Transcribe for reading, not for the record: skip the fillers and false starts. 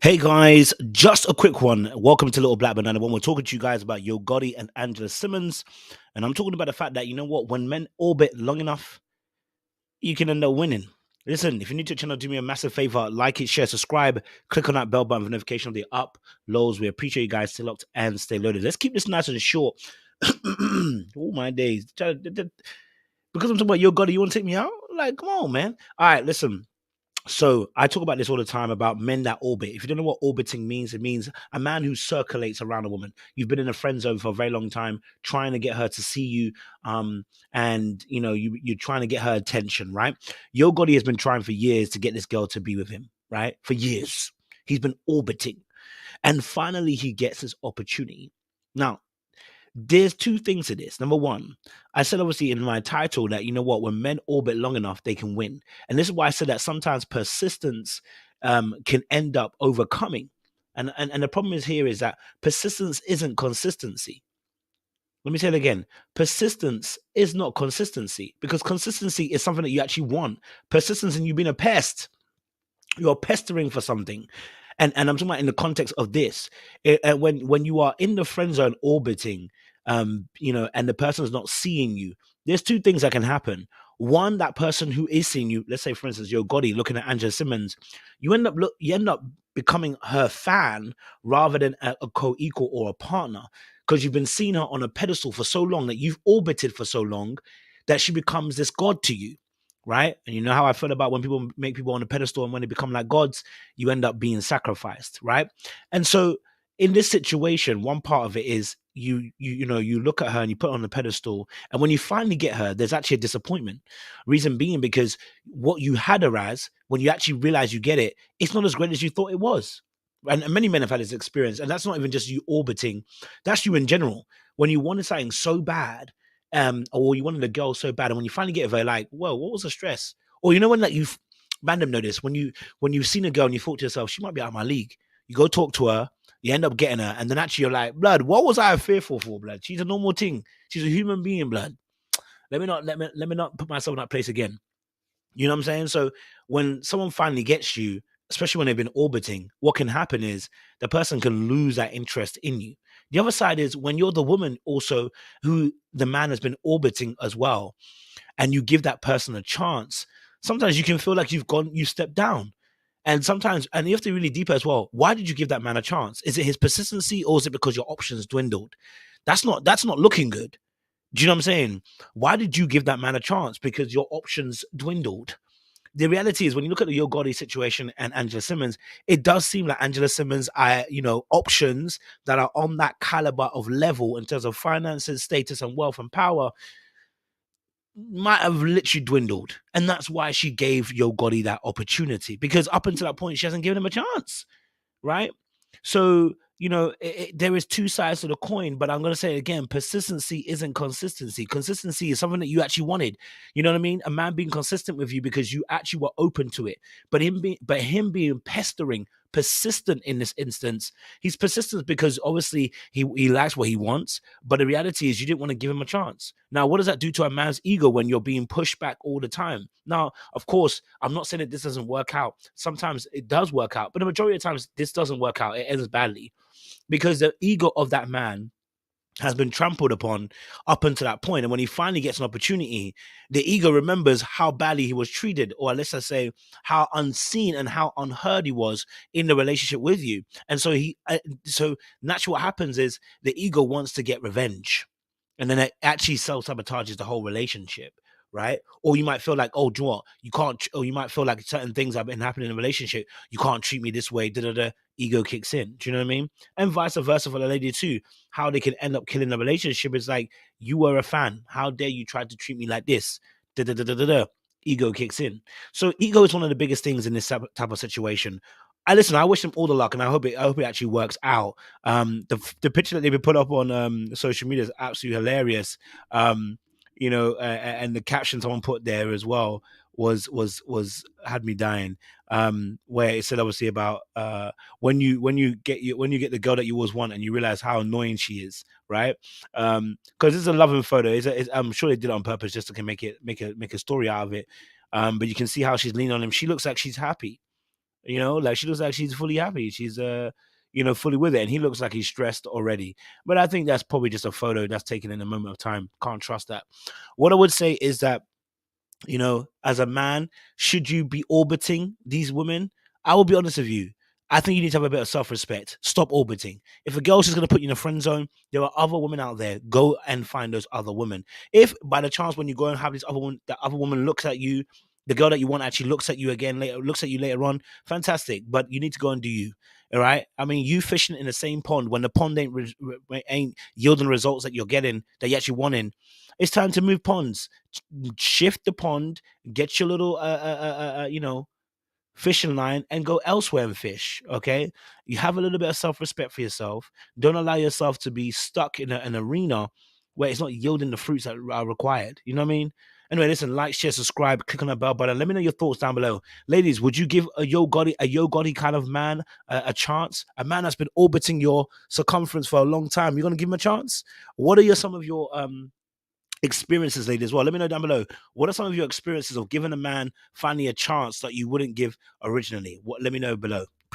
Hey guys, just a quick one. Welcome to Little Black Banana. When we're talking to you guys about Yo Gotti and Angela Simmons, and I'm talking about the fact that you know what, when men orbit long enough, you can end up winning. Listen, if you're new to the channel, do me a massive favor, like it, share, subscribe, click on that bell button for notification of the uploads. We appreciate you guys. Stay locked and stay loaded. Let's keep this nice and short. All my days, because I'm talking about Yo Gotti, you want to take me out? Like, come on, man. All right, listen. So I talk about this all the time about men that orbit. If you don't know what orbiting means, it means a man who circulates around a woman. You've been in a friend zone for a very long time, trying to get her to see you, and you know you're trying to get her attention, right? Yo Gotti has been trying for years to get this girl to be with him, right? For years, he's been orbiting, and finally he gets this opportunity. Now, there's two things to this. Number one, I said obviously in my title that you know what, when men orbit long enough, they can win, and this is why I said that sometimes persistence can end up overcoming. And the problem is here is that persistence isn't consistency. Let me say it again. Persistence is not consistency because consistency is something that you actually want. Persistence and you being a pest. You're pestering for something. And I'm talking about in the context of this. When you are in the friend zone orbiting, you know, and the person is not seeing you, there's two things that can happen. One, that person who is seeing you, let's say for instance, Yo Gotti looking at Angela Simmons, you end up becoming her fan rather than a co-equal or a partner, because you've been seeing her on a pedestal for so long, that you've orbited for so long, that she becomes this god to you, right? And you know how I feel about when people make people on a pedestal, and when they become like gods, you end up being sacrificed, right? And so in this situation, one part of it is you know, you look at her and you put her on the pedestal, and when you finally get her, there's actually a disappointment. Reason being because what you had her as, when you actually realize you get it, it's not as great as you thought it was. And many men have had this experience, and that's not even just you orbiting, that's you in general. When you wanted something so bad, or you wanted a girl so bad, and when you finally get her, like, whoa, what was the stress? Or you know when like you've random notice when you've seen a girl and you thought to yourself, she might be out of my league. You go talk to her, you end up getting her, and then actually you're like, blood, what was I fearful for, blood? She's a normal thing. She's a human being, blood. Let me not put myself in that place again. You know what I'm saying? So when someone finally gets you, especially when they've been orbiting, what can happen is the person can lose that interest in you. The other side is when you're the woman also who the man has been orbiting as well, and you give that person a chance, sometimes you can feel like you stepped down. And sometimes, and you have to be really deep as well. Why did you give that man a chance? Is it his persistency, or is it because your options dwindled? That's not looking good. Do you know what I'm saying? Why did you give that man a chance? Because your options dwindled. The reality is, when you look at the Yo Gotti situation and Angela Simmons, it does seem like Angela Simmons are, you know, options that are on that caliber of level in terms of finances, status, and wealth and power might have literally dwindled. And that's why she gave Yo Gotti that opportunity, because up until that point, she hasn't given him a chance, right? So, you know, there is two sides to the coin, but I'm going to say it again, persistency isn't consistency. Consistency is something that you actually wanted. You know what I mean? A man being consistent with you because you actually were open to it. But him being pestering, persistent in this instance, he's persistent because obviously he likes what he wants, but the reality is you didn't want to give him a chance. Now, what does that do to a man's ego when you're being pushed back all the time? Now, of course, I'm not saying that this doesn't work out. Sometimes it does work out, but the majority of times this doesn't work out. It ends badly because the ego of that man has been trampled upon up until that point. And when he finally gets an opportunity, the ego remembers how badly he was treated, or let's just say how unseen and how unheard he was in the relationship with you. And so so naturally what happens is the ego wants to get revenge. And then it actually self-sabotages the whole relationship, right? Or you might feel like, oh, do you know what? You can't, or you might feel like certain things have been happening in a relationship. You can't treat me this way, da-da-da. Ego kicks in. Do you know what I mean? And vice versa for the lady too. How they can end up killing the relationship is like, you were a fan. How dare you try to treat me like this? Da-da-da-da-da-da. Ego kicks in. So ego is one of the biggest things in this type of situation. I wish them all the luck, and I hope it actually works out. The picture that they've been put up on social media is absolutely hilarious. You know, and the caption someone put there as well was had me dying. Where it said obviously about when you get the girl that you always want and you realize how annoying she is, right? Because it's a loving photo. I'm sure they did it on purpose just to make a story out of it. But you can see how she's leaning on him. She looks like she's happy. You know, like she looks like she's fully happy. She's fully with it, and he looks like he's stressed already. But I think that's probably just a photo that's taken in a moment of time. Can't trust that. What I would say is that, as a man, should you be orbiting these women? I will be honest with you. I think you need to have a bit of self-respect. Stop orbiting. If a girl's just going to put you in a friend zone, there are other women out there. Go and find those other women. If by the chance when you go and have this other one, that other woman looks at you, the girl that you want actually looks at you again later, looks at you later on, fantastic. But you need to go and do you. All right. I mean, you fishing in the same pond when the pond ain't yielding results that you're getting that you actually want in. It's time to move ponds, shift the pond, get your little fishing line and go elsewhere and fish. Okay, you have a little bit of self-respect for yourself. Don't allow yourself to be stuck in an arena where it's not yielding the fruits that are required. You know what I mean? Anyway, listen, like, share, subscribe, click on the bell button. Let me know your thoughts down below. Ladies, would you give a Yo Gotti kind of man a chance? A man that's been orbiting your circumference for a long time. You're gonna give him a chance? What are some of your experiences, ladies, as well? Let me know down below. What are some of your experiences of giving a man finally a chance that you wouldn't give originally? Let me know below.